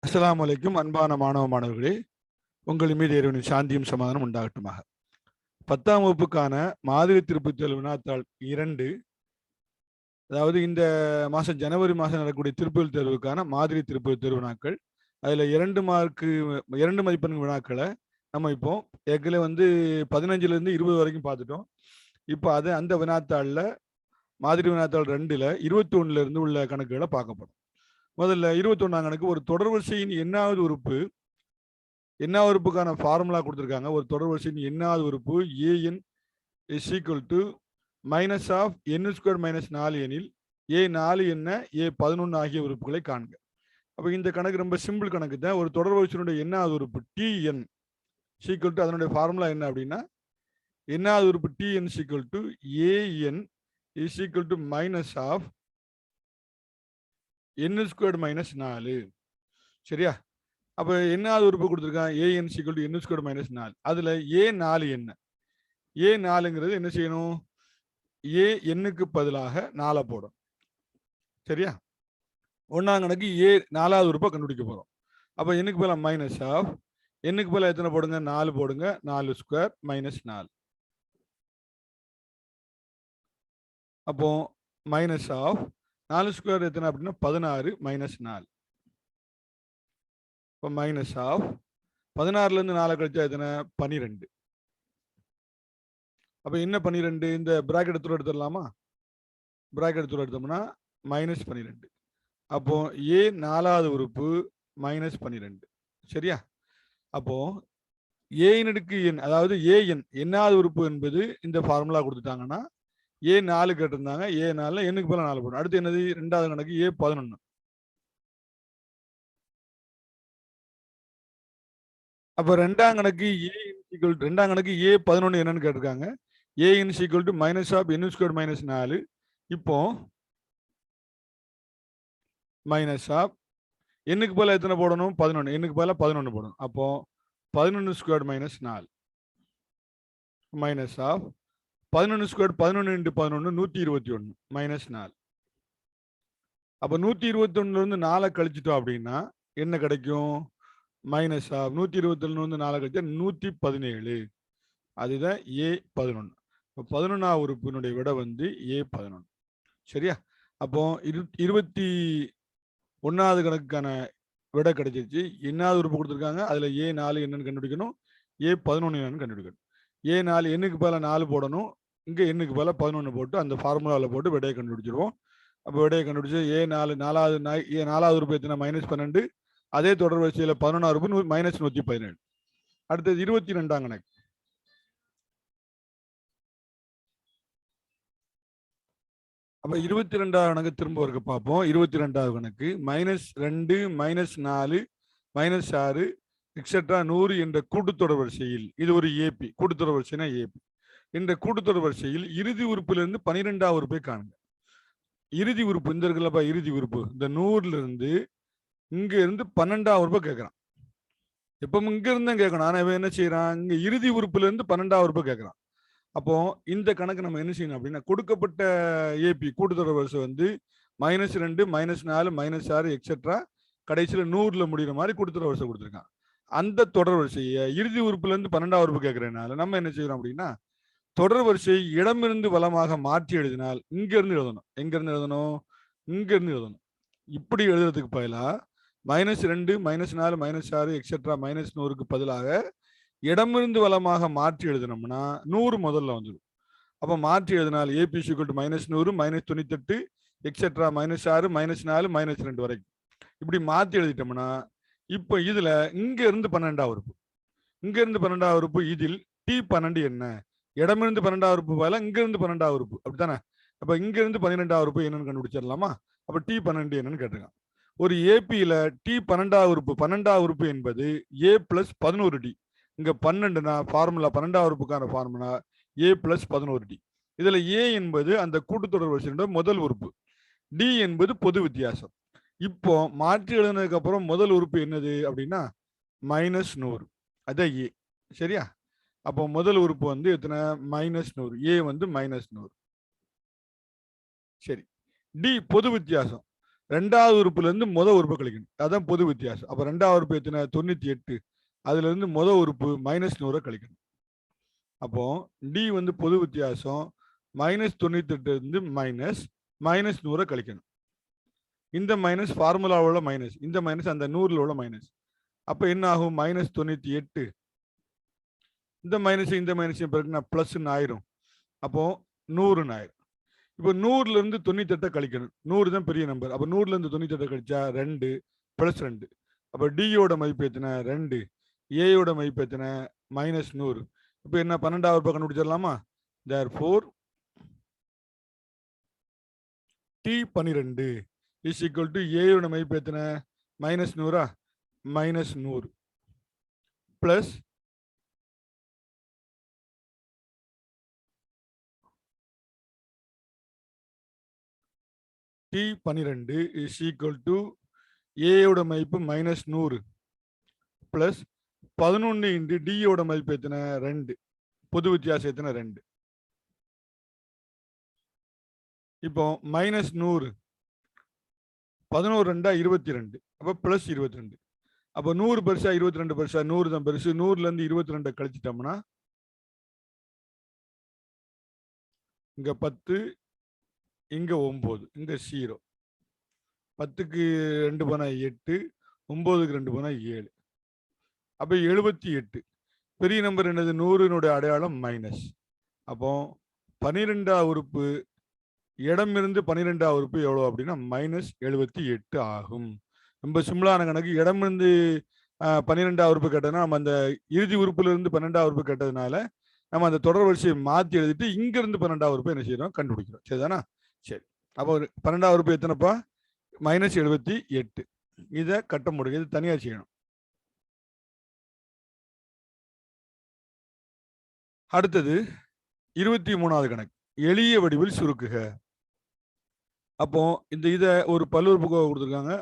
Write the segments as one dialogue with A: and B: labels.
A: அஸ்ஸலாமு அலைக்கும். அன்பான மாணவ மாணவர்களே, உங்கள் மீது இறைவனின் சாந்தியும் சமாதானம் உண்டாகட்டுமாக. 10ஆம் வகுப்புக்கான மாதிரி திருப்புத் தேர்வு வினாத்தாள் 2, அதாவது இந்த மாதம் ஜனவரி மாதம் நடக்கக்கூடிய திருப்புதல் தேர்வுக்கான மாதிரி திருப்புதல் தேர்வு வினாக்கள். அதில் 2 மதிப்பெண் வினாக்களை நம்ம இப்போ ஏற்கனவே 15லேருந்து 20 வரைக்கும் பார்த்துட்டோம். இப்போ அந்த வினாத்தாளில் மாதிரி வினாத்தாள் 2ல் 21லேருந்து உள்ள கணக்குகளை பார்க்கப்படும். முதல்ல 21ஆம் கணக்கு, ஒரு தொடர்வரிசையின் எண்ணாவது உறுப்புக்கான ஃபார்முலா கொடுத்துருக்காங்க. ஒரு தொடர்வரிசையின் எண்ணாவது உறுப்பு an is equal to minus of n squared minus 4 எனில் a4 என்ன a11 ஆகிய உறுப்புகளை காண்க. அப்போ இந்த கணக்கு ரொம்ப சிம்பிள் கணக்கு தான். ஒரு தொடர்வரிசையினுடைய எண்ணாவது உறுப்பு tn is equal to, அதனுடைய ஃபார்முலா என்ன அப்படின்னா, எண்ணாவது உறுப்பு tn is equal to an is equal to minus of n squared minus 4. சரியா? அப்போ எண்ணாவது உறுப்பு கொடுத்துருக்கான் an is equal to n squared minus 4. அதில் a4 என்ன? a4ங்கிறது என்ன செய்யணும்? a-க்கு பதிலாக 4 போடும். சரியா? ஒன்றாம் கணக்கு நாலாவது உறுப்பை கண்டுபிடிக்க போகிறோம். அப்போ என்னுக்கு பதிலாக மைனஸ் ஆஃப், என்னுக்கு பதிலாக எத்தனை போடுங்க? 4 போடுங்க. 4 ஸ்கொயர் மைனஸ் 4. அப்போ மைனஸ் ஆஃப் 4 ஸ்கொயர் எத்தனை அப்படின்னா 16 மைனஸ் 4. இப்போ மைனஸ் ஆஃப் 16லேருந்து 4 கழிச்சா எத்தனை? 12. அப்போ என்ன 12? இந்த பிராக்கெட் தூரம் எடுத்துடலாமா? பிராக்கெட் தூரம் எடுத்தோம்னா மைனஸ் 12. அப்போ நாலாவது உறுப்பு மைனஸ் 12. சரியா? அப்போ அடுக்கு n, அதாவது எண்ணாவது உறுப்பு என்பது இந்த ஃபார்முலா கொடுத்துட்டாங்கன்னா a4 கேட்டிருந்தாங்க. a4ல என்னுக்கு பதிலாக 4 போடும். அடுத்து என்னது? ரெண்டாவது கணக்கு a11. அப்போ ரெண்டாம் கணக்கு a11 என்னன்னு கேட்டிருக்காங்க. an is equal to minus of n squared minus 4. இப்போ மைனஸ் ஆஃப் என்னுக்கு பதிலாக எத்தனை போடணும்? 11. என்னுக்கு பதிலாக 11 போடணும். அப்போ 11 square minus 4 minus of 11 square 11 × 11 121 minus 4. அப்போ 121லேருந்து 4 கழிச்சிட்டோம் அப்படின்னா என்ன கிடைக்கும்? மைனஸ் ஆஃப் 121 4 கழிச்சா 117. அதுதான் a11. இப்போ 11ஆம் உறுப்பினுடைய விடை a11. சரியா? அப்போ 21வது கணக்குக்கான விடை கிடைச்சிருச்சு. எண்ணாவது உறுப்பு கொடுத்துருக்காங்க. அதில் a4 என்னன்னு கண்டுபிடிக்கணும், a11 என்னன்னு கண்டுபிடிக்கணும். a4 என்னுக்கு பதிலாக 4 போடணும். இங்கே என்னுக்கு பதிலாக 11 போட்டு அந்த ஃபார்முலாவில் போட்டு விடையை கண்டுபிடிச்சிருவோம். அப்போ விடையை கண்டுபிடிச்சி நாலாவது உறுப்பு எத்தனை? மைனஸ் 12. அதே தொடர் வரிசையில் 11ஆவது உறுப்பு மைனஸ் 117. அடுத்தது 22ஆம் கணக்கு. அப்போ 22வது கணக்கு திரும்ப இருக்க பார்ப்போம். 22வது கணக்கு -2 -4 -6 எக்ஸெட்ரா 100 என்ற கூட்டுத்தொடர் வரிசையில், இது ஒரு ஏபி கூட்டுத்தொடர் வரிசைனா ஏபி என்ற கூட்டுத்தொடர் வரிசையில் இறுதி உறுப்பிலிருந்து 12ஆவது உறுப்பை காணுங்க. இறுதி உறுப்பு இந்த இருக்குல்லப்பா, இறுதி உறுப்பு இந்த 100லிருந்து இங்க இருந்து 12ஆவது உறுப்பை கேட்கறான். எப்பவும் இங்க இருந்து கேட்கணும். ஆனா இவன் என்ன செய்யறான்? இங்க இறுதி உறுப்பிலிருந்து 12ஆவது உறுப்பை கேட்கறான். அப்போ இந்த கணக்கு நம்ம என்ன செய்யணும் அப்படின்னா, கொடுக்கப்பட்ட ஏபி கூட்டுத்தொடர் வரிசை -2 -4 -6 எக்ஸெட்ரா கடைசியில் 100ல முடிகிற மாதிரி கூட்டுத்தொடர் வரிசை கொடுத்துருக்கான். அந்த தொடர் வரிசையை இறுதி உறுப்புல இருந்து 12ஆவது உறுப்பு கேட்கறதுனால நம்ம என்ன செய்யறோம் அப்படின்னா, தொடர் வரிசையை இடமிருந்து வலமாக மாற்றி எழுதினால் இங்க இருந்து எழுதணும். எங்க இருந்து எழுதணும்? இங்க இருந்து எழுதணும். இப்படி எழுதுறதுக்கு பதிலா -2 -4 -6 எக்ஸெட்ரா -100க்கு பதிலாக இடமிருந்து வலமாக மாற்றி எழுதினோம்னா 100 முதல்ல வந்துடும். அப்போ மாற்றி எழுதினால் ஏபி = -100 -98 எக்ஸெட்ரா -6 -4 -2 வரைக்கும் இப்படி மாற்றி எழுதிட்டோம்னா, இப்போ இதுல இங்க இருந்து 12ஆவது உறுப்பு, இங்க இருந்து 12ஆவது உறுப்பு, இதில் t12 என்ன? இடமிருந்து 12ஆவது உறுப்பு பதிலா இங்க இருந்து 12ஆவது உறுப்பு, அப்படித்தானே? அப்ப இங்க இருந்து 12ஆவது உறுப்பு என்னன்னு கண்டுபிடிச்சிடலாமா? அப்ப t12 என்னன்னு கேட்டிருக்காங்க. ஒரு ஏபியில t12ஆவது உறுப்பு 12ஆவது உறுப்பு என்பது a + 11d. இங்க 12னா ஃபார்முலா 12ஆவது உறுப்புக்கான ஃபார்முலா a + 11d. இதுல a என்பது அந்த கூட்டுத்தொடர் வரிசையோட முதல் உறுப்பு, d என்பது பொது வித்தியாசம். இப்போ மாற்றி எழுதினதுக்கு அப்புறம் முதல் உறுப்பு என்னது அப்படின்னா -100, அதான் a. சரியா? அப்போ முதல் உறுப்பு எத்தனை? -100. a -100. சரி, d பொது வித்தியாசம். ரெண்டாவது உறுப்புல இருந்து முதல் உறுப்பு கழிக்கணும். அதான் பொது வித்தியாசம். அப்ப ரெண்டாவது உறுப்பு எத்தனை? 98. அதுல இருந்து முதல் உறுப்பு -100 கழிக்கணும். அப்போ டி வந்து பொது வித்தியாசம். -98 இருந்து -100 கழிக்கணும். இந்த மைனஸ் ஃபார்முலாவோட மைனஸ், இந்த மைனஸ் அந்த 100ல உள்ள மைனஸ். அப்ப என்ன ஆகும்? -98. இந்த மைனஸ் இந்த மைனஸ் பிறகு பிளஸ் ஆயிரும். அப்போ 100 ஆயிரும். இப்போ 100ல இருந்து 98 கழிக்கணும். 100 தான் பெரிய நம்பர். அப்ப 100ல இருந்து 98 கழிச்சா 2 + 2. அப்ப டியோட மதிப்பு எத்தனை? 2. ஏயோட மதிப்பு எத்தனை? -100. இப்போ என்ன 12வது உறுப்பை கண்டுபிடிச்சிடலாமா? therefore T12 is equal to ஏயோட மதிப்பு எத்தனை? -100 -100 plus T12 is equal to ஏயோட மதிப்பு -100 plus 11 into டியோட மதிப்பு எத்தனை? 2. பொது வித்தியாசம் எத்தனை? 2. இப்போ -100 11 2 22. அப்ப பிளஸ் 22. அப்ப 100 பெருசா 22 பெருசா? 100 தான் பெருசு. 100ல இருந்து 22 கழிச்சிட்டோம்னா இங்க 10, இங்க 9, இங்க 0. 10க்கு 2 போனா 8, 9க்கு 2 போனா 7. அப்ப 78. பெரிய நம்பர் என்னது? 100னுடைய அடையாளம் மைனஸ். அப்போ 12வது உறுப்பு இடமிருந்து 12வது உறுப்பு எவ்வளவு அப்படின்னா -78 ஆகும். ரொம்ப சிம்பிளான கணக்கு. இடமிருந்து 12வது உறுப்பு கேட்டதுனா நம்ம அந்த இறுதி உறுப்புல இருந்து 12வது உறுப்பு கேட்டதுனால நம்ம அந்த தொடர் வரிசையை மாத்தி எழுதிட்டு இங்க இருந்து 12வது உறுப்பு என்ன செய்யறோம்? கண்டுபிடிக்கிறோம். சரிதானா? சரி. அப்போ 12வது உறுப்பு எத்தனைப்பா? -78. இதை கட்ட முடியும். இது தனியா செய்யணும். அடுத்தது 23வது கணக்கு. எளிய வடிவில் சுருக்குக. அப்போ இதை ஒரு பல்லுறுப்புக்கோவை கொடுத்துருக்காங்க.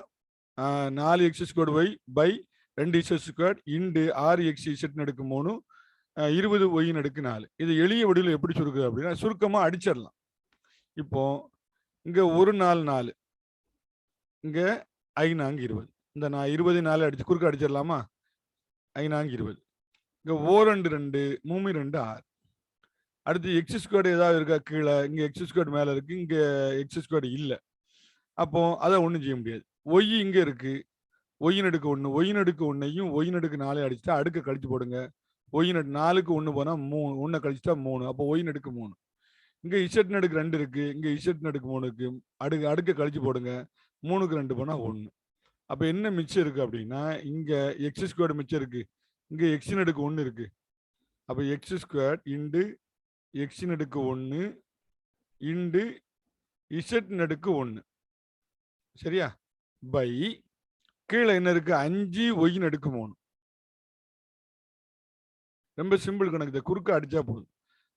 A: 4x² by 2z² into 6x(z)(3) 20y(4). இது எளிய வடிவில் எப்படி சுருக்குது அப்படின்னா சுருக்கமா அடிச்சிடலாம். இப்போ இங்க 1 4 4, இங்க 5 20. இந்த நான் 20 4 அடிச்சு குறுக்க அடிச்சிடலாமா? 5 20. இங்க 4 2 2, 3 2 6. அடுத்து x² ஏதாவது இருக்கா கீழே? இங்க x² மேல இருக்கு, இங்க x² இல்ல. அப்போ அதை ஒண்ணும் செய்ய முடியாது. y இங்க இருக்கு. y(1), y(1)யும் y(4) அடிச்சுட்டா அடுக்க கழிச்சு போடுங்க. y(4)க்கு 1 போனா 3, 1 கழிச்சுட்டா 3. அப்போ y(3). இங்க z(2) இருக்கு, இங்க z(3) இருக்கு. அடுக்க கழிச்சு போடுங்க. 3க்கு 2 போனா 1. அப்ப என்ன மிச்சம் இருக்கு அப்படின்னா இங்க x² மிச்சம் இருக்கு, இங்க x(1) இருக்கு. அப்ப x² into x(1) into z(1). சரியா? பை கீழே என்ன இருக்கு? 5y(3). ரொம்ப சிம்பிள் கணக்கு. இதை குறுக்க அடிச்சா போதும்.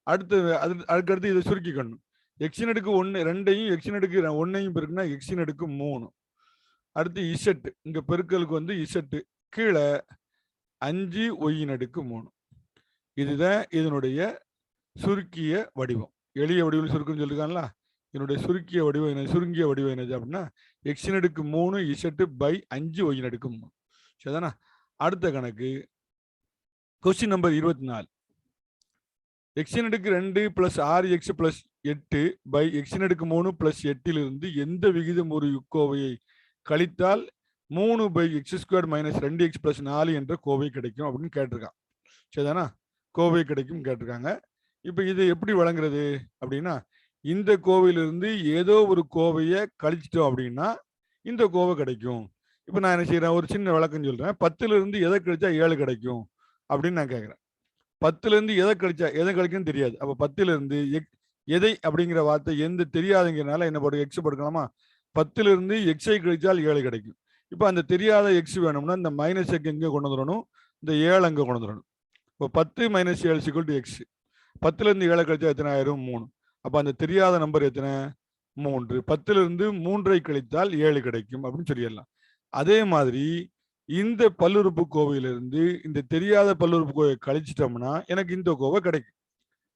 A: அதுக்கடுத்து இதை சுருக்கிக்கணும். x(1) 2யும் x(1)யும் பெருக்குனா x(3). அடுத்து z, இங்க பெருக்கலுக்கு வந்து z, கீழே 5y(3). இதுதான் இதனுடைய சுருக்கிய வடிவம். எளிய வடிவில் சுருக்குன்னு சொல்லிருக்காங்களா? இதனுடைய சுருக்கிய வடிவம் என்ன? சுருங்கிய வடிவம் என்னது அப்படின்னா x(3) z by 5y(3). சரிதானா? அடுத்த கணக்கு question number 24. x(2) + 6x + 8 by x(3) + 8லிருந்து எந்த விகிதம் ஒரு கோவையை கழித்தால் 3 by x² - 2x + 4 என்ற கோவை கிடைக்கும் அப்படின்னு கேட்டிருக்கான். சரிதானா? கோவை கிடைக்கும் கேட்டிருக்காங்க. இப்ப இது எப்படி வழங்குறது அப்படின்னா இந்த கோவையிலிருந்து ஏதோ ஒரு கோவையை கழிச்சிட்டோம் அப்படின்னா இந்த கோவை கிடைக்கும். இப்ப நான் என்ன செய்யறேன்? ஒரு சின்ன விளக்கம் சொல்றேன். 10ல இருந்து எதை கழிச்சா 7 கிடைக்கும் அப்படின்னு நான் கேட்கிறேன். 10ல இருந்து எதை கழிக்கும்னு தெரியாது. அப்ப 10ல இருந்து எதை அப்படிங்கிற வார்த்தை எந்த தெரியாதுங்கிறனால என்ன போட்டு எக்ஸ் போட்டுக்கலாமா? 10ல இருந்து எக்ஸை கழிச்சால் 7 கிடைக்கும். இப்ப அந்த தெரியாத எக்ஸ் வேணும்னா இந்த மைனஸ் எங்க கொண்டு வந்துடணும்? இந்த 7 அங்க கொண்டு வந்துடணும். இப்போ 10 - 7 = x. 10ல இருந்து 7 கழிச்சா எத்தனை ஆயிரும்? 3. அப்ப அந்த தெரியாத நம்பர் எத்தனை? 3. 10ல இருந்து 3ஐ கழித்தால் 7 கிடைக்கும் அப்படின்னு சொல்லிடலாம். அதே மாதிரி இந்த பல்லுறுப்பு கோவையிலிருந்து இந்த தெரியாத பல்லுறுப்பு கோவை கழிச்சிட்டோம்னா எனக்கு இந்த கோவை கிடைக்கும்.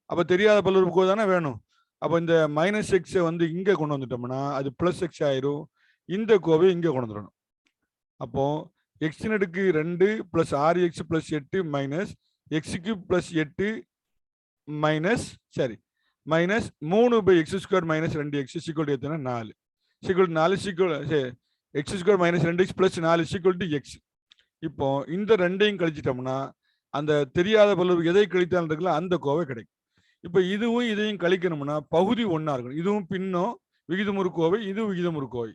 A: அப்ப தெரியாத பல்லுறுப்பு கோவை தானே வேணும். அப்ப இந்த -x வந்து இங்க கொண்டு வந்துட்டோம்னா அது +x ஆயிரும். இந்த கோவை இங்க கொண்டு வந்துடணும். அப்போ எக்ஸின் அடுக்கு 2 plus 6x plus 8 minus X cube plus 8 minus சரி minus 3 by X square minus 2x is equal to எத்தனை 4 is equal 4 is equal X square minus 2x plus 4 is equal to X. இப்போ இந்த ரெண்டையும் கழிச்சிட்டோம்னா அந்த தெரியாத பல்லுறுப்பு எதை கழித்தாலும் இருக்குல்ல அந்த கோவை கிடைக்கும். இப்போ இதுவும் இதையும் கழிக்கணும்னா பகுதி ஒன்றா இருக்கணும். இதுவும் பின்னும் விகிதமுறு கோவை, இதுவும் விகிதமுறு கோவை,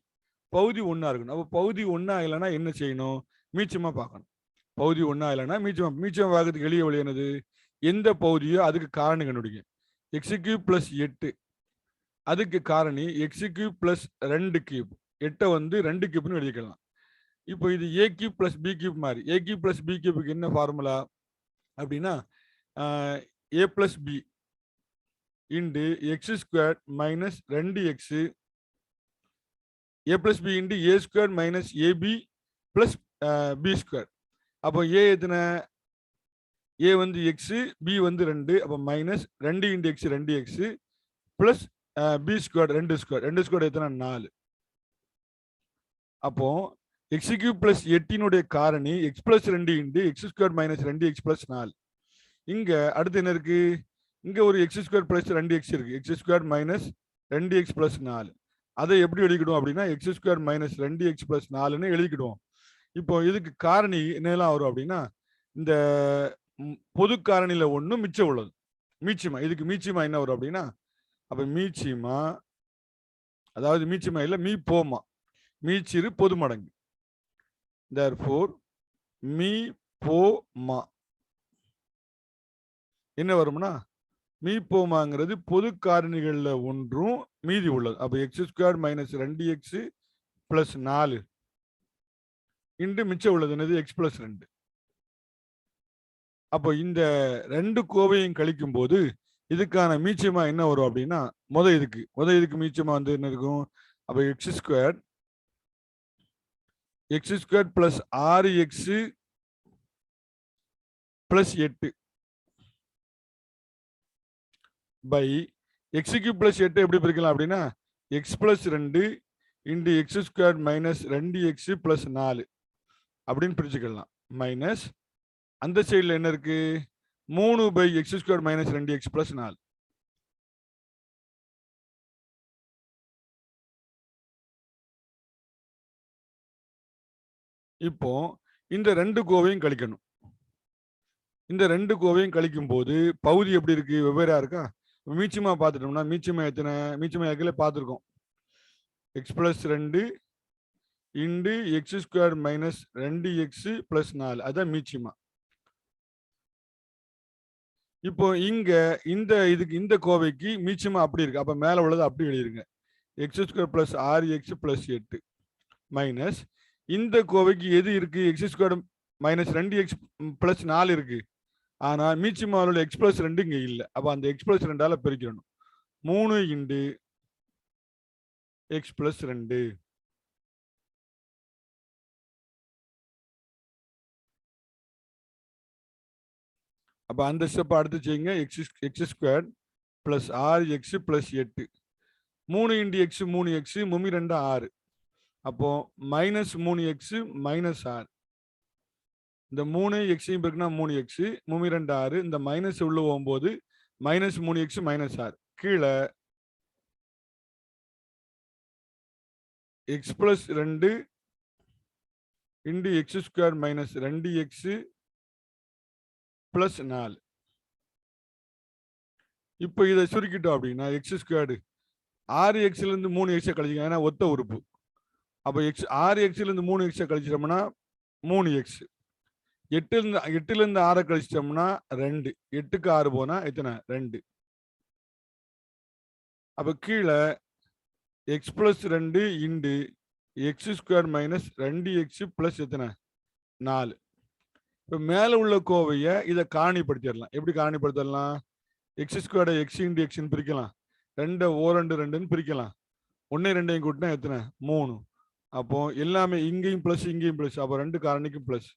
A: பகுதி ஒன்றா இருக்கணும். அப்போ பகுதி ஒன்றா இல்லைன்னா என்ன செய்யணும், மீச்சமாக பார்க்கணும். பகுதி ஒன்றா இல்லைன்னா மீச்சமாக பார்க்கறதுக்கு எளிய வழி என்னது, எந்த பகுதியோ அதுக்கு காரணி கண்டுபிடிக்கும். எக்ஸ் கியூப் பிளஸ் 8 அதுக்கு காரணி எக்ஸ் கியூப் பிளஸ் 2 கியூப், 8 வந்து 2 கியூப்னு எழுதிக்கலாம். இப்போ இது ஏ கியூப் பிளஸ் பி கியூப் மாதிரி. ஏ கியூப் பிளஸ் பி கியூப்புக்கு என்ன ஃபார்முலா அப்படின்னா A plus B into X square minus 2x A plus B into A square minus AB plus B square. அப்போ A எத்தனை, ஏ வந்து எக்ஸ், பி வந்து 2, அப்போ minus 2 into x 2x plus B square 2 square, 2 square எத்தனை 4. அப்போ x cube plus 8 காரணி x plus 2 into X square minus 2x plus 4. இங்க அடுத்து என்ன இருக்கு, இங்க ஒரு எக்ஸ் ஸ்கொயர் பிளஸ் 2x இருக்கு, X square minus 2x plus 4. அதை எப்படி எழுதிக்கிடுவோம் அப்படின்னா X square minus 2x plus 4ன்னு எழுதிக்கிடுவோம். இப்போ இதுக்கு காரணி என்னெல்லாம் வரும் அப்படின்னா இந்த பொது காரணியில ஒண்ணு மிச்சம் உள்ளது மீச்சிமா. இதுக்கு மீச்சிமா என்ன வரும் அப்படின்னா, அப்ப மீச்சிமா அதாவது மீச்சிமா இல்ல மீ போமா, மீச்சிறு பொது மடங்கு. therefore மீ போமா என்ன வரும்னா மீ போமாங்கிறது பொது காரணிகள்ல ஒன்றும் மீதி உள்ளது. அப்ப x square minus 2x plus 4 இன்று மிச்சம் உள்ளது என்னது எக்ஸ் பிளஸ் 2. அப்போ இந்த ரெண்டு கோவையும் கழிக்கும் போது இதுக்கான மீச்சமா என்ன வரும் அப்படின்னா இதுக்கு மீச்சமா வந்து என்ன இருக்கும், அப்ப x square plus 6x plus 8 by x cube plus 8 எப்படி பிரிக்கலாம் அப்படின்னா x plus 2 into X square minus 2x plus 4 அப்படின்னு பிரிச்சுக்கலாம். மைனஸ் அந்த சைடில் என்ன இருக்கு 3 by X square minus 2x plus 4. இப்போ இந்த ரெண்டு கோவையும் கழிக்கணும். இந்த ரெண்டு கோவையும் கழிக்கும் போது பகுதி எப்படி இருக்கு, வெவ்வேறா இருக்கா. மீச்சமா பார்த்துட்டோம்னா மீச்சமா எத்தனை, மீச்சமா ஏற்கனவே பார்த்துருக்கோம், X plus 2 into X square minus 2x plus 4, அதுதான் மீச்சமா. இப்போ இங்க இந்த கோவைக்கு மீச்சமா அப்படி இருக்கு, அப்ப மேல உள்ளது அப்படி எழுதிருங்க, X square plus 6x plus 8 minus இந்த கோவைக்கு எது இருக்கு, X square minus 2x plus 4 இருக்கு, ஆனா மீச்சமாவில் எக்ஸ் பிளஸ் 2 இங்க இல்லை. அப்ப அந்த எக்ஸ் பிளஸ் 2ஆல பெருக்கணும், 3 இன்டு எக்ஸ் பிளஸ் 2. அப்ப அந்த ஸ்டெப் அடுத்து செய்யுங்க, X square plus 6x plus 8, 3 into X 3x 3 2 6, அப்போ மைனஸ் 3x மைனஸ் 6. இந்த 3 எக்ஸையும் பெருக்குனா 3x 3 2 6, இந்த மைனஸ் உள்ள போகும்போது மைனஸ் 3x மைனஸ் 6, கீழே X plus 2 into X square minus 2x plus 4. இப்போ இதை சுருக்கிட்டோம் அப்படின்னா எக்ஸ் ஸ்கொயர்டு 6xல இருந்து 3x கழிச்சிங்க, ஏன்னா ஒத்த உறுப்பு. அப்போ 6xல இருந்து 3x கழிச்சிட்டோம்னா 3x, 8ல இருந்து 6 கழிச்சிட்டோம்னா 2, 8க்கு 6 போனா எத்தனை 2. அப்ப கீழே X plus 2 into X square minus 2x plus எத்தனை 4. இப்போ மேல உள்ள கோவையை இதை காரணிப்படுத்திடலாம். எப்படி காரணிப்படுத்தலாம், எக்ஸ் ஸ்கொயர்டை எக்ஸ் இன்டு எக்ஸ்ன்னு பிரிக்கலாம், 2 2 2ன்னு பிரிக்கலாம், 1 2 கூட்டினா எத்தனை 3. அப்போ எல்லாமே இங்கேயும் பிளஸ் இங்கேயும் பிளஸ், அப்போ 2 காரணிக்கும் பிளஸ்.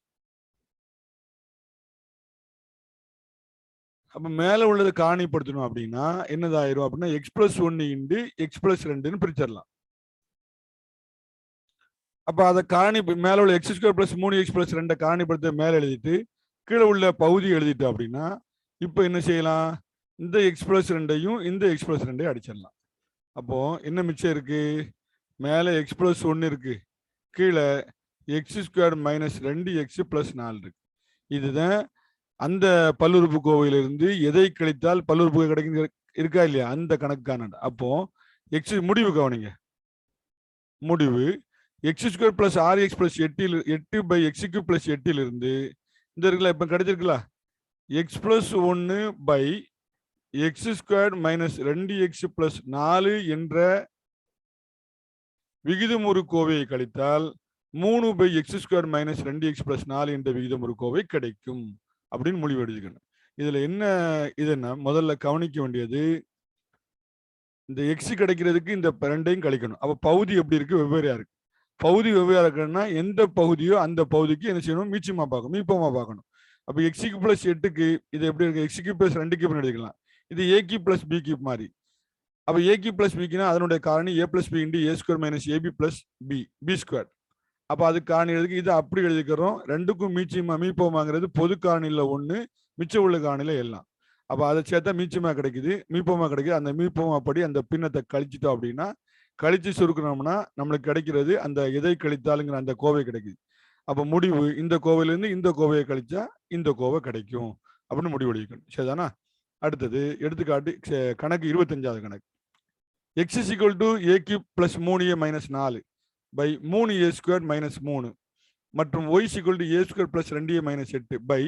A: அப்ப மேல உள்ளது காரணிப்படுத்தணும் அப்படின்னா என்னதாயிரும் அப்படின்னா x plus 1 into x plus 2ன்னு பிரிச்சிடலாம். அப்ப அதை காரணி மேல உள்ள x square plus 3x plus 2 காரணிப்படுத்த மேல எழுதிட்டு கீழே உள்ள பகுதி எழுதிட்டு அப்படின்னா இப்போ என்ன செய்யலாம், இந்த எக்ஸ் பிளஸ் 2ஐயும் இந்த எக்ஸ் பிளஸ் 2ஐயும் அடிச்சிடலாம். அப்போ என்ன மிச்சம் இருக்கு, மேலே எக்ஸ் பிளஸ் 1 இருக்கு, கீழே X square minus 2x plus 4 இருக்கு. இதுதான் அந்த பல்லுறுப்புக்கோவையிலிருந்து எதை கழித்தால் பல்லுறுப்புக்கோவை கிடைக்கும் இருக்கா இல்லையா, அந்த கணக்கான. அப்போ எக்ஸ் முடிவு கவனிங்க, முடிவு x square plus 6x plus 8 by x cube plus 8 இருந்து இந்த இருக்குல்ல இப்ப கிடைச்சிருக்குல்ல x plus 1 by X square minus 2x plus 4 என்ற விகிதமுறு கோவையை கழித்தால் 3 by X square minus 2x plus 4 என்ற விகிதமுறு கோவை கிடைக்கும் அப்படின்னு முடிவு எடுத்துக்கணும். இதுல என்ன இதுன்னா முதல்ல கவனிக்க வேண்டியது, இந்த எக்ஸ் கிடைக்கிறதுக்கு இந்த ரெண்டையும் கழிக்கணும். அப்ப பகுதி எப்படி இருக்கு, வெவ்வேறையா இருக்கு. பகுதி வெவ்வேறு இருக்குன்னா எந்த பகுதியோ அந்த பகுதிக்கு என்ன செய்யணும், மீச்சமா பார்க்கணும், மீப்பமா பார்க்கணும். அப்ப எக்ஸுக்கு பிளஸ் 8க்கு இது எப்படி இருக்கு, எக்ஸுக்கு பிளஸ் 2 கியூப் எடுத்துக்கலாம். இது ஏ கியூப் பிளஸ் பி கியூப் மாதிரி. அப்ப ஏ கியூப் பிளஸ் பிக்குன்னா அதனுடைய காரணி a plus B into A square minus AB plus B square. அப்ப அது காரணி எழுதுக்கு இது அப்படி எழுதிக்கிறோம். ரெண்டுக்கும் மீச்சமா மீப்பமாங்கிறது பொது காரணியில 1, மிச்சம் உள்ள காரணியில எல்லாம். அப்ப அதை சேர்த்தா மீச்சமா கிடைக்குது, மீப்பமா கிடைக்குது. அந்த மீப்பமா படி அந்த பின்னத்தை கழிச்சிட்டோம் அப்படின்னா, கழிச்சு சுருக்கணும்னா நம்மளுக்கு கிடைக்கிறது அந்த எதை கழித்தாலுங்கிற அந்த கோவை கிடைக்குது. அப்ப முடிவு இந்த கோவையிலிருந்து இந்த கோவையை கழிச்சா இந்த கோவை கிடைக்கும் அப்படின்னு முடிவு அளிக்கணும். சரிதானா? அடுத்தது எடுத்துக்காட்டு கணக்கு 25வது கணக்கு. X is equal to a cube plus 3a minus 4 by 3a square minus 3 மற்றும் y is equal to a square plus 2a minus 8 by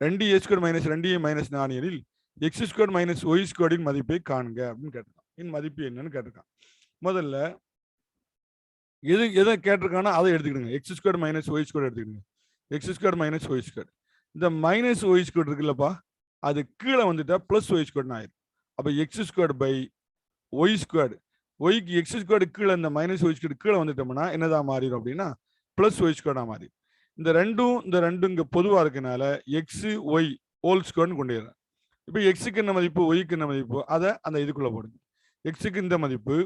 A: 2a square minus 2a minus 4 எனில் எக்ஸ் ஸ்கொயர் மைனஸ் ஒய் ஸ்கொயரின் மதிப்பை காண்க அப்படின்னு கேட்டிருக்கான். இன் மதிப்பு என்னன்னு கேட்டிருக்கான். முதல்ல எதை கேட்டிருக்கானா அதை எடுத்துக்கிடுங்க. X square minus y square எடுத்துக்கிடுங்க. X square minus y square, இந்த மைனஸ் ஒய் ஸ்கொயர் இருக்குல்லப்பா, அது கீழே வந்துட்டா பிளஸ் ஒய் ஸ்கொயர்னு ஆயிடும். அப்போ x square by y square, ஒய்க்கு எக்ஸ் ஸ்கொயர் கீழே இந்த மைனஸ் ஒய் ஸ்கொயர் கீழே வந்துட்டோம்னா என்னதான் மாறிடும் அப்படின்னா பிளஸ் ஒய் ஸ்கொயர்னா மாறி. இந்த ரெண்டும் இங்கே பொதுவாக இருக்கனால எக்ஸ் ஒய் ஹோல் ஸ்கொயர்னு கொண்டு வரேன். இப்போ எக்ஸுக்கு என்ன மதிப்பு, ஒய்க்கு என்ன மதிப்பு, அதை அந்த இதுக்குள்ளே போடுங்க. எக்ஸுக்கு இந்த மதிப்பு,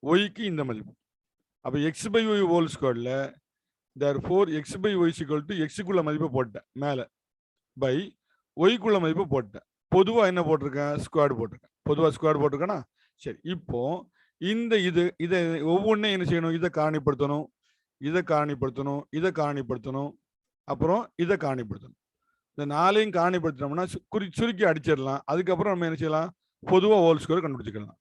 A: ஒய்க்கு இந்த மதிப்பு. அப்போ எக்ஸ் பை ஒய் ஹோல் ஸ்கொயர்ல therefore x by y equal to எக்ஸுக்குள்ள மதிப்பை போட்டேன் மேலே, பை ஒய்க்குள்ள மதிப்பை போட்டேன். பொதுவாக என்ன போட்டிருக்கேன், ஸ்கொயர் போட்டிருக்கேன். பொதுவாக ஸ்கொயர் போட்டிருக்கேன்னா சரி. இப்போ இந்த இதை ஒவ்வொன்றையும் என்ன செய்யணும், இதை காரணிப்படுத்தணும், இதை காரணிப்படுத்தணும், இதை காரணிப்படுத்தணும், அப்புறம் இதை காரணிப்படுத்தணும். இந்த 4ஐயும் காரணிப்படுத்தினோம்னா சுருக்கி அடிச்சிடலாம். அதுக்கப்புறம் நம்ம என்ன செய்யலாம், பொதுவாக ஹோல் ஸ்கொயர் கண்டுபிடிச்சிக்கலாம்.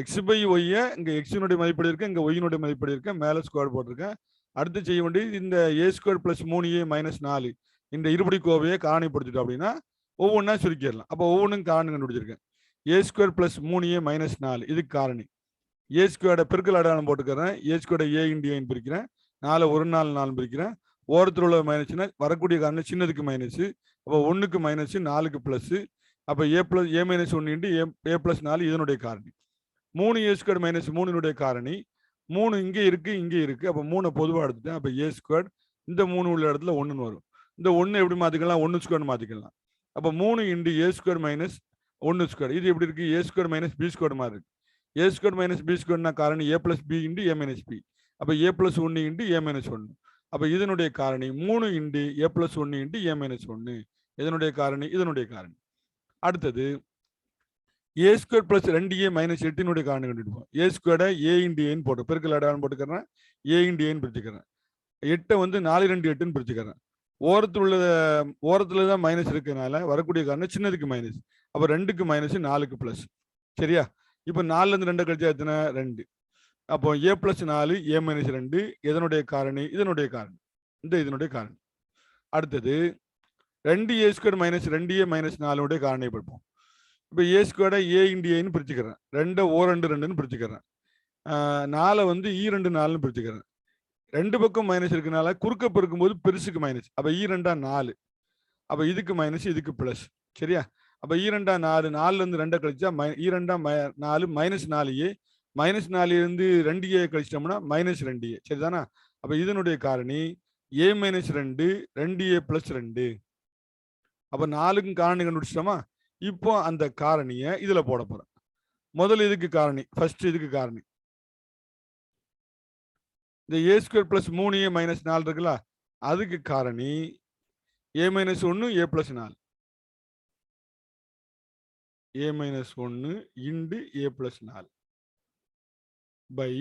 A: எக்ஸ் பை ஒய்யை இங்கே எக்ஸினுடைய மதிப்படி இருக்கேன், இங்கே ஒய்யினுடைய மதிப்படி இருக்கேன், மேலே ஸ்கொயர் போட்டிருக்கேன். அடுத்து செய்ய வேண்டியது இந்த ஏ ஸ்கொயர் பிளஸ் 3a மைனஸ் 4 இந்த இருபடி கோவையை காரணிப்படுத்திட்டோம் அப்படின்னா ஒவ்வொன்றா சுருக்கிடலாம். அப்போ ஒவ்வொன்றும் காரணி கண்டுபிடிச்சிருக்கேன். ஏ ஸ்கொயர் பிளஸ் 3a மைனஸ் 4 இதுக்கு காரணி. ஏ ஸ்கொயர்டை பெருக்கல் அடையாளம் போட்டுக்கிறேன். ஏ ஸ்கொயர்டை ஏ இன்டு ஏன்னு பிரிக்கிறேன். 4 ஒரு 4 பிரிக்கிறேன். ஓரத்தில் உள்ள மைனஸ்னா வரக்கூடிய காரணம் சின்னதுக்கு மைனஸ். அப்போ 1க்கு மைனஸ் 4க்கு பிளஸ். அப்போ a minus 1 into a plus 4 இதனுடைய காரணி. 3a ஸ்கொயர் மைனஸ் 3னுடைய காரணி. 3 இங்கே இருக்கு, இங்கே இருக்கு. அப்போ 3 பொதுவாக எடுத்துட்டேன். அப்போ ஏ ஸ்கொயர் இந்த 3 உள்ள இடத்துல 1ன்னு வரும். இந்த 1 எப்படி மாற்றிக்கலாம், 1 ஸ்கொயர்னு மாற்றிக்கலாம். அப்போ 3 இன்டு ஏ ஸ்கொயர் மைனஸ் 1 ஸ்கொயர். இது எப்படி இருக்கு, ஏ ஸ்கொயர் மைனஸ் பி ஸ்கொயர் மாதிரி இருக்கு. ஏ ஸ்கொயர் மைனஸ் பி ஸ்கொயர்னா காரணி a plus B into A minus B. அப்போ ஏ பிளஸ் 1 இன்டு ஏ மைனஸ் 1. அப்போ இதனுடைய காரணி 3 into a plus 1 into A minus 1. இதனுடைய காரணி, இதனுடைய காரணி. அடுத்தது ஏ ஸ்கொயர் பிளஸ் 2a மைனஸ் 8னுடைய காரணம் கண்டுபிடிப்போம். ஏ ஸ்கொயர்டை ஏ இன்டு ஏன்னு போட்டு பெருக்கல் அடையாளம் போட்டுக்கிறேன். ஏ இன்டு ஏன்னு பிரிச்சுக்கிறேன். 8 வந்து 4 2 8ன்னு பிரிச்சுக்கிறேன். ஓரத்துல தான் மைனஸ் இருக்கிறதுனால வரக்கூடிய காரணம் சின்னதுக்கு மைனஸ். அப்போ 2க்கு மைனஸ் 4க்கு பிளஸ். சரியா? இப்போ 4லேருந்து 2 கழிச்சா எத்தனை, 2. அப்போ ஏ பிளஸ் 4 ஏ மைனஸ் 2 இதனுடைய காரணி, இதனுடைய காரணி, இதனுடைய காரணி. அடுத்தது 2a square minus 2a minus 4னுடைய காரணியை பார்ப்போம். இப்போ ஏ ஸ்கொயர்டை ஏ இன்டு ஏன்னு பிரிச்சுக்கிறேன். 2 2 2ன்னு பிரிச்சுக்கிறேன். 4 வந்து E2 4ன்னு பிரிச்சுக்கிறேன். 2 பக்கம் மைனஸ் இருக்கனால குறுக்க பெருக்கும்போது பெருசுக்கு மைனஸ். அப்போ E2 4. அப்போ இதுக்கு மைனஸ், இதுக்கு பிளஸ். சரியா? அப்போ E2 4, 4லேருந்து 2 கழிச்சா E2 4 மைனஸ் 4a, மைனஸ் 4லேருந்து 2a கழிச்சிட்டோம்னா மைனஸ் 2a. சரிதானா? அப்போ இதனுடைய காரணி ஏ மைனஸ் 2 2a பிளஸ் 2. அப்போ 4க்கும் காரணி கண்டுபிடிச்சிட்டோமா? இப்போ அந்த காரணியை இதுல போட போறேன். முதல்ல இதுக்கு காரணி, ஃபர்ஸ்ட் இதுக்கு காரணி. இந்த ஏ ஸ்கொயர் பிளஸ் 3a மைனஸ் 4 இருக்குல்ல, அதுக்கு காரணி a minus 1 a plus 4. a minus 1 into a plus 4 by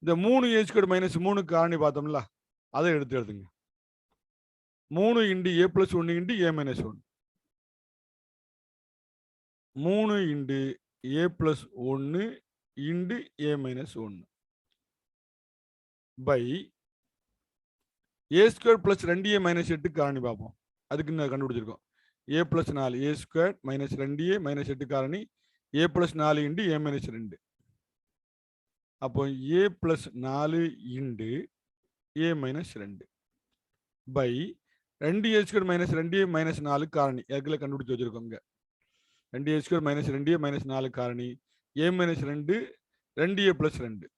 A: இந்த 3a ஸ்கொயர் மைனஸ் 3 காரணி பார்த்தோம்ல, அதை எடுத்து எழுதுங்க. 3 into a plus 1 into a minus 1. 3 into a plus 1 into a minus 1 by a square plus 2a minus 8 காரணி பார்ப்போம். அதுக்கு நான் கண்டுபிடிச்சிருக்கோம். a plus 4 a square minus 2a minus 8 காரணி a plus 4 into a minus 2. அப்போ a plus 4 into a minus 2 by 2a square minus 2a minus 4 காரணி ஏற்கனவே கண்டுபிடிச்சு வச்சிருக்கோங்க. 2a square minus 2a minus 4 காரணி a minus 2 2a plus 2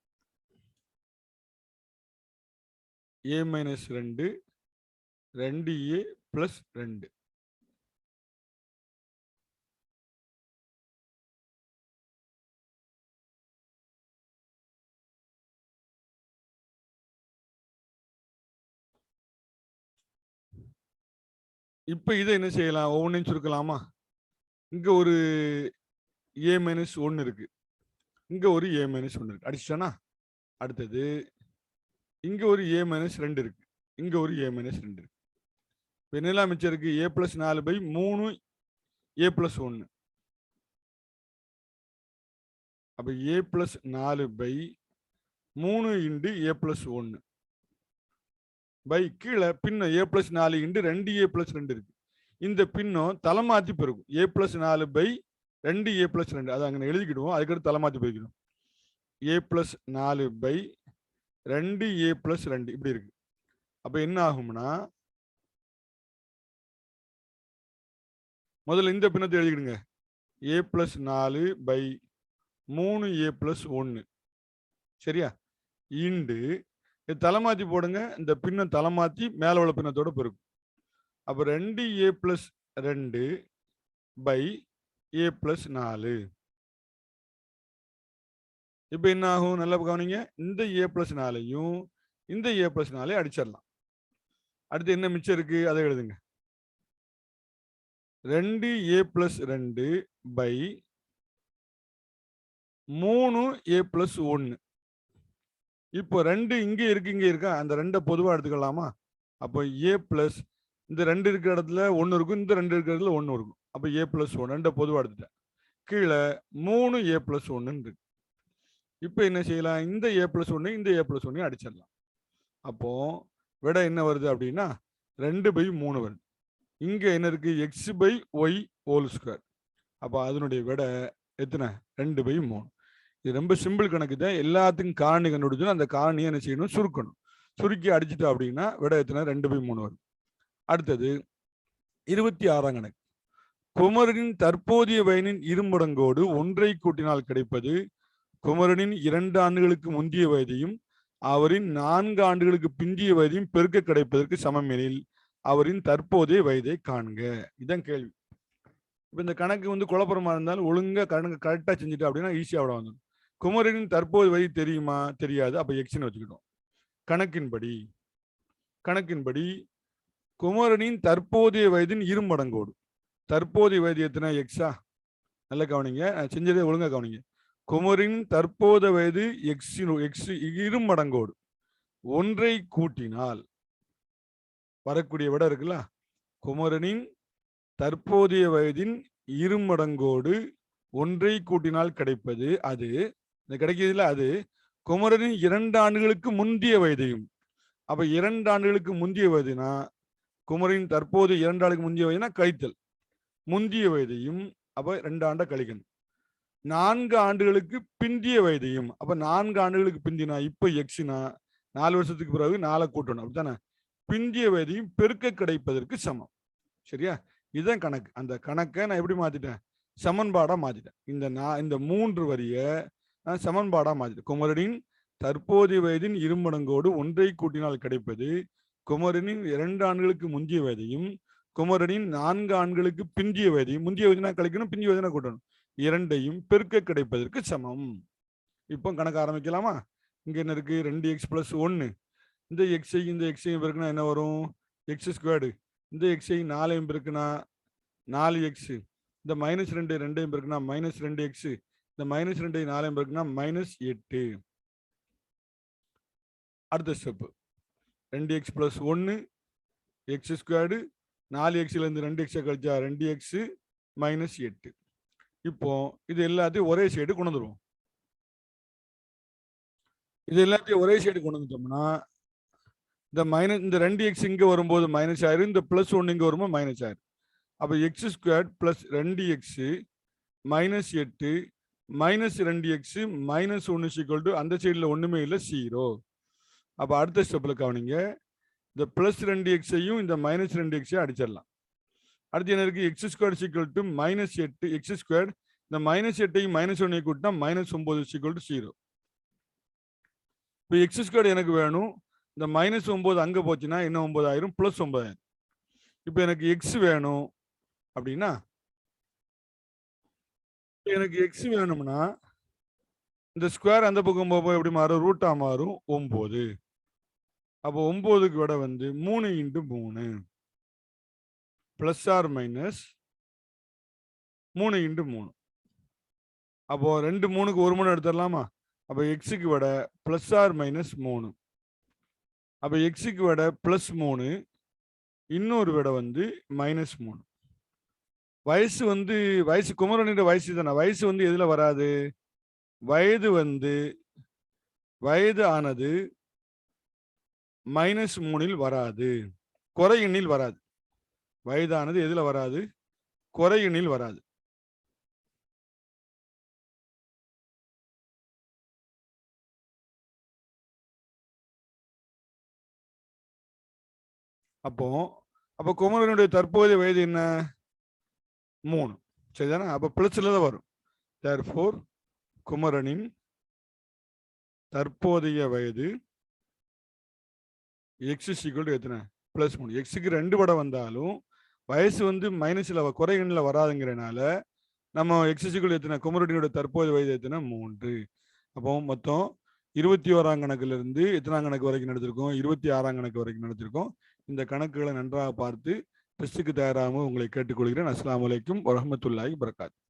A: a minus 2 2a plus 2. இப்ப இதை என்ன செய்யலாம்? ஒவ்வொன்றையும் சுருக்கலாமா? இங்க ஒரு a மைனஸ் 1 இருக்கு, இங்க ஒரு a மைனஸ் 1 இருக்கு, அடிச்சிட்டானா? அடுத்தது இங்க ஒரு a மைனஸ் 2 இருக்கு, இங்க ஒரு a மைனஸ் 2 இருக்கு. இப்போ என்னெல்லாம் மிச்சம் இருக்கு? a plus 4 by 3 a plus 1. அப்ப a plus 4 by 3 into a plus 1 by கீழே பின்னம் a plus 4 into 2a plus 2 இருக்கு. இந்த பின்னம் தலைமாத்தி பெருக்கும். a plus 4 by 2a plus 2 அதை அங்கே எழுதிக்கிடுவோம். அதுக்கடுத்து தலைமாத்தி பெருக்கணும். a plus 4 by 2a plus 2 இப்படி இருக்கு. அப்ப என்ன ஆகும்னா, முதல்ல இந்த பின்னத்தை எழுதிக்கிடுங்க. a plus 4 by 3a plus 1 சரியா? இண்டு தலைமாத்தி போடுங்க. இந்த பின்னம் தலைமாத்தி மேல உள்ள பின்னத்தோட பெருக்கும். அப்ப 2a plus 2 by a plus 4. இப்ப என்ன ஆகும்? நல்லா கவனிங்க. இந்த a பிளஸ் 4ஐயும் இந்த a பிளஸ் 4ஐயும் அடிச்சிடலாம். அடுத்து என்ன மிச்சம் இருக்கு? அதை எழுதுங்க. 2a plus 2 by 3a plus 1. இப்போ 2 இங்க இருக்கு, இங்க இருக்கா? அந்த 2 பொதுவா எடுத்துக்கலாமா? அப்போ a பிளஸ் இந்த 2 இருக்கிற இடத்துல 1 இருக்கும், இந்த 2 இருக்கிற இடத்துல 1 இருக்கும். அப்ப a பிளஸ் 1 2 பொதுவா எடுத்துட்டேன். கீழே 3a பிளஸ் 1 இருக்கு. இப்போ என்ன செய்யலாம்? இந்த a பிளஸ் 1 இந்த a பிளஸ் 1 அடிச்சிடலாம். அப்போ விட என்ன வருது அப்படின்னா 2 பை 3 வருது. இங்க என்ன இருக்கு? x by y whole square. அப்ப அதனுடைய விட எத்தனை? 2 பை 3. இது ரொம்ப சிம்பிள் கணக்கு தான். எல்லாத்துக்கும் காரணி கண்டுபிடிச்சோம். அந்த காரணியை என்ன செய்யணும்? சுருக்கணும். சுருக்கி அடிச்சுட்டோம் அப்படின்னா விட எத்தனை? 2 பை 3 வரும். அடுத்தது 26ஆம் கணக்கு. குமரனின் தற்போதைய வயதின் இருமடங்கோடு ஒன்றை கூட்டினால் கிடைப்பது குமரனின் 2 ஆண்டுகளுக்கு முந்தைய வயதையும் அவரின் 4 ஆண்டுகளுக்கு பிந்திய வயதையும் பெருக்க கிடைப்பதற்கு சமம் எனில் அவரின் தற்போதைய வயதை காண்க. இதான் கேள்வி. இப்ப இந்த கணக்கு குழப்பமா இருந்தாலும் ஒழுங்கா கணக்கு கரெக்டா செஞ்சுட்டு அப்படின்னா ஈஸியா விட வந்துடும். குமரனின் தற்போதைய வயது தெரியுமா? தெரியாது. அப்ப எக்ஸ்ன்னு வச்சுக்கிட்டோம். கணக்கின்படி குமரனின் தற்போதைய வயதின் இருமடங்கோடு. தற்போதைய வயது எத்தனை? எக்ஸா? நல்ல கவனிங்க, செஞ்சதே ஒழுங்கா கவனிங்க. குமரின் தற்போதைய வயது எக்ஸ் இருமடங்கோடு ஒன்றை கூட்டினால் வரக்கூடிய விட இருக்குல்ல, குமரனின் தற்போதைய வயதின் இருமடங்கோடு ஒன்றை கூட்டினால் கிடைப்பது அது கிடைக்கிறதுல அது குமரனின் 2 ஆண்டுகளுக்கு முந்தைய வயதையும். அப்ப 2 ஆண்டுகளுக்கு முந்தைய வயதுனா குமரின் தற்போது 2 ஆண்டுகளுக்கு முந்தைய வயதுனா கழித்தல் முந்தைய வயதையும். அப்ப 2 ஆண்டை கழிக்கணும். 4 ஆண்டுகளுக்கு பிந்திய வயதையும். அப்ப 4 ஆண்டுகளுக்கு பிந்தினா இப்ப எக்ஸ்னா 4 வருஷத்துக்கு பிறகு 4 கூட்டணும். அப்படித்தானே? பிந்திய வயதையும் பெருக்க கிடைப்பதற்கு சமம். சரியா? இதுதான் கணக்கு. அந்த கணக்கை நான் எப்படி மாத்திட்டேன்? சமன்பாடா மாத்திட்டேன். இந்த 3 வரிய நான் சமன்பாடா மாத்திட்டேன். குமரனின் தற்போதைய வயதின் இருமடங்கோடு ஒன்றை கூட்டினால் கிடைப்பது குமரனின் 2 ஆண்டுகளுக்கு முந்தைய வயதையும் குமரனின் 4 ஆண்டுகளுக்கு பிந்திய வயதையும். முந்தைய வயதினா கழிக்கணும், பிந்திய வயதினா கூட்டணும். இரண்டையும் பெருக்க கிடைப்பதற்கு சமம். இப்போ கணக்கு ஆரம்பிக்கலாமா? இங்க என்ன இருக்கு 2x + 1. இந்த எக்ஸை இந்த எக்ஸையும் பெருக்குனா என்ன வரும் x². இந்த எக்ஸை 4ஐயும் பெருக்குனா 4x. இந்த -2 2ஐயும் பெருக்குனா -2x. இந்த -2 4ஐயும் பெருக்குனா -8. அடுத்த ஸ்டெப் 2x + 1 x². 4xல இருந்து 2x கழிச்சா 2x -8. இப்போ இது எல்லாத்தையும் ஒரே சைடு கொண்டு வந்துருவோம். இது எல்லாத்தையும் ஒரே சைடு கொண்டு வந்துட்டோம்னா இந்த 2x இங்க வரும்போது மைனஸ் ஆயிரும், இந்த +1 இங்க வரும்போது மைனஸ் ஆயிரும். அப்ப x² + 2x -8 -2x -1 அந்த சைடுல ஒண்ணுமே இல்லை 0. அப்ப அடுத்த ஸ்டெப்ல கவனிங்க, இந்த +2x-ஐயும் இந்த -2x-ஐயும் அடிச்சிடலாம். அடுத்து என்ன இருக்கு x² -8 x². இந்த -8ஐயும் -1ஐயும் கூட்டினா -9 0. இப்போ x² எனக்கு வேணும். இந்த -9 அங்க போச்சுன்னா என்ன 9 ஆயிரும் +9 ஆயிரும். இப்போ எனக்கு x வேணும் அப்படின்னா எனக்கு x வேணும்னா இந்த ஸ்கொயர் அந்த பக்கம் போகும்போது எப்படி மாறும் ரூட்டா மாறும் 9. அப்போ 9க்கு விட வந்து 3 × 3 +or -3 × 3. அப்போ 2 3க்கு 1 3 எடுத்துடலாமா? அப்போ x-க்கு விட +or -3. அப்போ x-க்கு விட +3, இன்னொரு விட வந்து -3. வயசு வந்து வயசு குமரனிட வயசு தானே. வயசு வந்து எதுல வராது? வயது ஆனது -3 வராது, குறை எண்ணில் வராது. வயதானது எதுல வராது? குறை எண்ணில் வராது. அப்போ குமரனுடைய தற்போதைய வயது என்ன? 3. சரிதானே? அப்ப பிளஸ்ல தான் வரும். therefore குமரனின் தற்போதைய வயது x எத்தனை +3. x-க்கு 2 படம் வந்தாலும் வயசு வந்து மைனஸ்ல குறை எண்ணில் வராதுங்கிறனால நம்ம x எத்தனை குமரனியோட தற்போதைய வயது எத்தனை 3. அப்போ மொத்தம் 21ஆம் கணக்குல இருந்து எத்தனாம் கணக்கு வரைக்கும் நடத்திருக்கோம்? 26ஆம் கணக்கு வரைக்கும் நடத்திருக்கோம். இந்த கணக்குகளை நன்றாக பார்த்து டெஸ்டுக்கு தயாராக உங்களை கேட்டுக்கொள்கிறேன். அஸ்ஸலாமு அலைக்கும் வரஹ்மத்துல்லாஹி வபரகாத்துஹு.